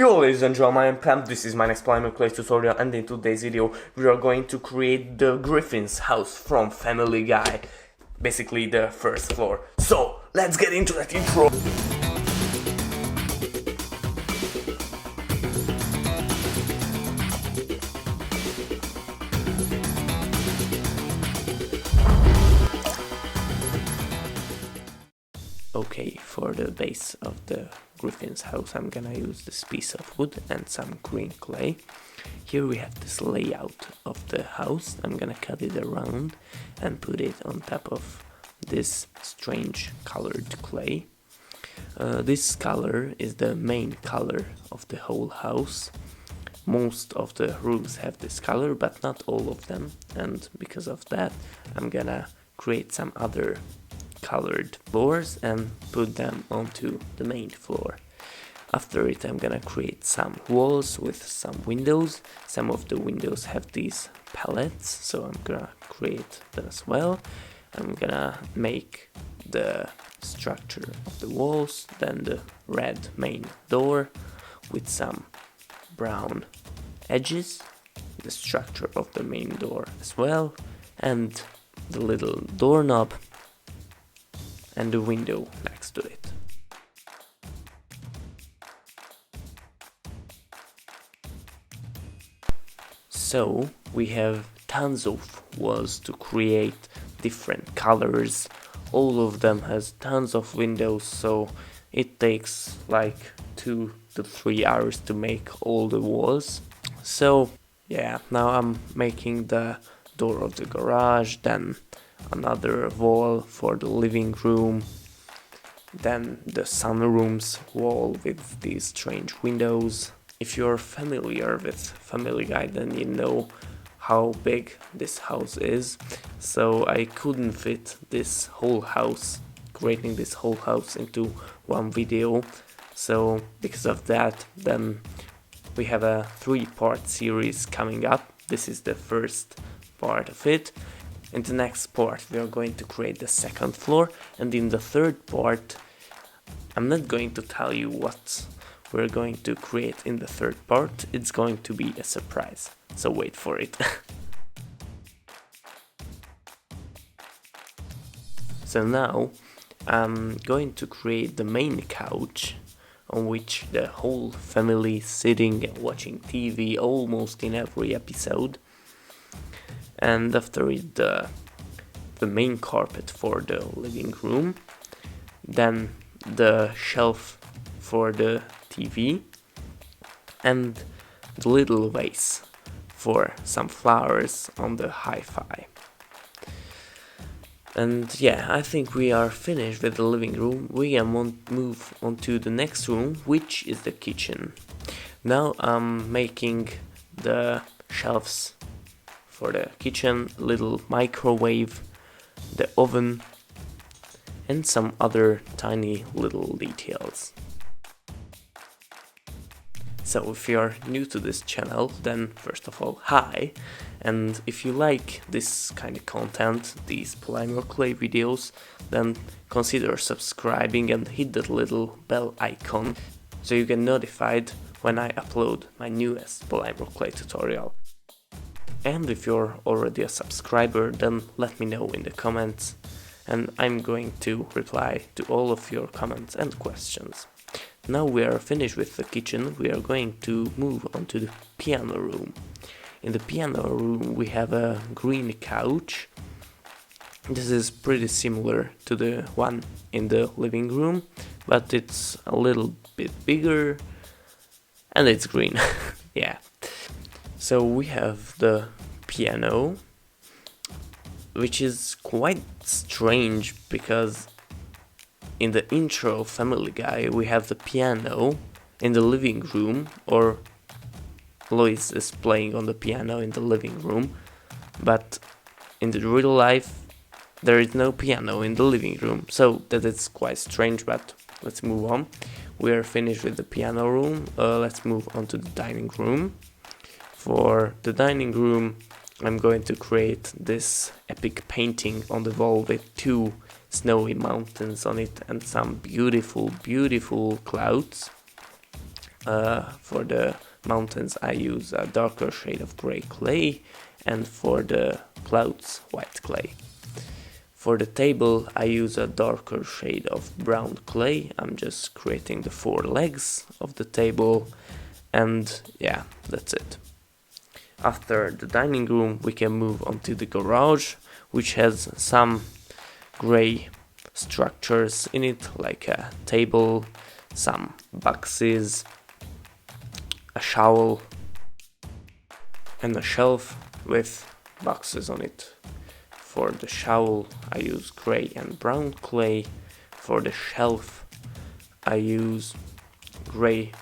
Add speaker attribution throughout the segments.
Speaker 1: Yo ladies and gentlemen, I am Pam, this is my next polymer clay tutorial, and in today's video we are going to create the Griffin's house from Family Guy. Basically the first floor. So, let's get into that intro! Okay, for the base of the Griffin's house I'm gonna use this piece of wood and some green clay. Here we have this layout of the house. I'm gonna cut it around and put it on top of this strange colored clay. This color is the main color of the whole house. Most of the rooms have this color, but not all of them, and because of that I'm gonna create some other colored floors and put them onto the main floor. After it I'm gonna create some walls with some windows. Some of the windows have these pallets, so I'm gonna create them as well. I'm gonna make the structure of the walls, then the red main door with some brown edges, the structure of the main door as well, and the little doorknob and the window next to it. So we have tons of walls to create different colors. All of them has tons of windows, so it takes like 2 to 3 hours to make all the walls. So yeah, now I'm making the door of the garage, then another wall for the living room, then the sunroom's wall with these strange windows. If you're familiar with Family Guy, then you know how big this house is, so I couldn't fit this whole house, creating this whole house into one video. So because of that, then we have a 3-part series coming up. This is the first part of it. In the next part we are going to create the second floor, and in the third part I'm not going to tell you what we're going to create in the third part. It's going to be a surprise, so wait for it. So now I'm going to create the main couch on which the whole family is sitting and watching TV almost in every episode. And after it, the main carpet for the living room, then the shelf for the TV, and the little vase for some flowers on the hi-fi. And yeah, I think we are finished with the living room. We can move on to the next room, which is the kitchen. Now I'm making the shelves for the kitchen, little microwave, the oven, and some other tiny little details. So if you're new to this channel, then first of all, hi, and if you like this kind of content, these polymer clay videos, then consider subscribing and hit that little bell icon so you get notified when I upload my newest polymer clay tutorial. And if you're already a subscriber, then let me know in the comments, and I'm going to reply to all of your comments and questions. Now we are finished with the kitchen, we are going to move on to the piano room. In the piano room we have a green couch. This is pretty similar to the one in the living room, but it's a little bit bigger and it's green. Yeah. So we have the piano, which is quite strange because in the intro of Family Guy we have the piano in the living room, or Lois is playing on the piano in the living room, but in the real life there is no piano in the living room, so that is quite strange, but let's move on. We are finished with the piano room, let's move on to the dining room. For the dining room I'm going to create this epic painting on the wall with 2 snowy mountains on it and some beautiful clouds. For the mountains I use a darker shade of gray clay, and for the clouds white clay. For the table I use a darker shade of brown clay. I'm just creating the 4 legs of the table, and yeah, that's it. After the dining room we can move on to the garage, which has some gray structures in it, like a table, some boxes, a shovel, and a shelf with boxes on it. For the shovel I use gray and brown clay. For the shelf I use gray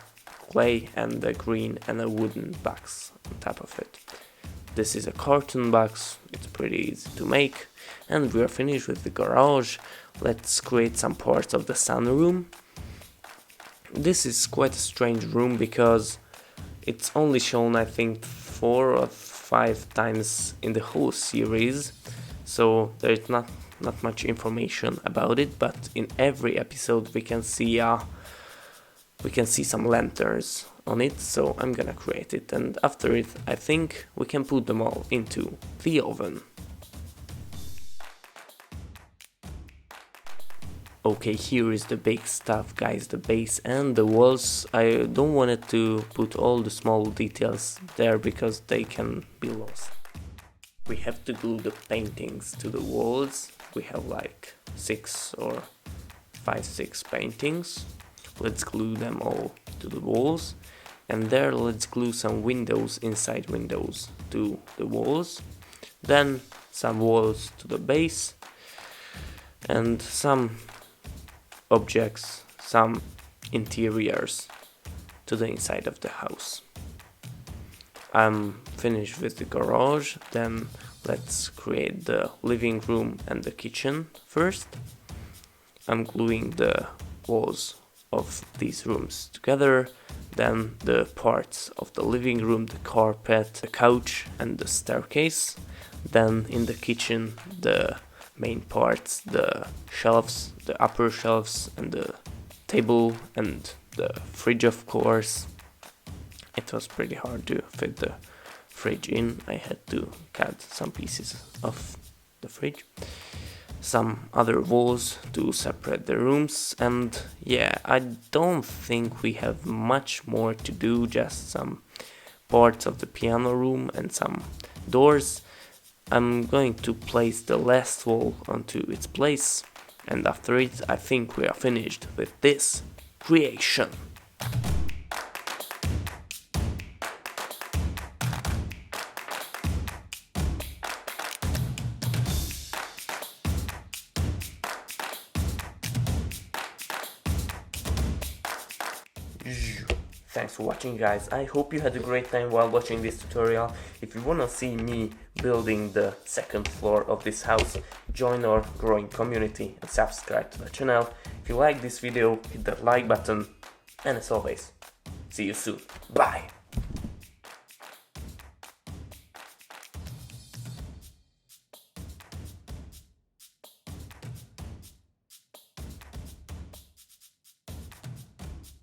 Speaker 1: clay and a green and a wooden box on top of it. This is a carton box, it's pretty easy to make, and we are finished with the garage. Let's create some parts of the sunroom. This is quite a strange room because it's only shown I think 4 or 5 times in the whole series, so there's not much information about it, but in every episode we can see some lanterns on it, so I'm gonna create it, and after it I think we can put them all into the oven. Okay, here is the big stuff, guys, the base and the walls. I don't want it to put all the small details there because they can be lost. We have to glue the paintings to the walls. We have like 6 or 5-6 paintings. Let's glue them all to the walls, and there let's glue some windows, inside windows, to the walls, then some walls to the base, and some objects, some interiors to the inside of the house. I'm finished with the garage, then let's create the living room and the kitchen first. I'm gluing the walls of these rooms together, then the parts of the living room, the carpet, the couch and the staircase, then in the kitchen the main parts, the shelves, the upper shelves and the table and the fridge, of course. It was pretty hard to fit the fridge in, I had to cut some pieces of the fridge. Some other walls to separate the rooms, and yeah, I don't think we have much more to do, just some parts of the piano room and some doors. I'm going to place the last wall onto its place, and after it I think we are finished with this creation. Thanks for watching, guys. I hope you had a great time while watching this tutorial. If you wanna see me building the second floor of this house, join our growing community and subscribe to the channel. If you like this video, hit that like button, and as always, see you soon. Bye!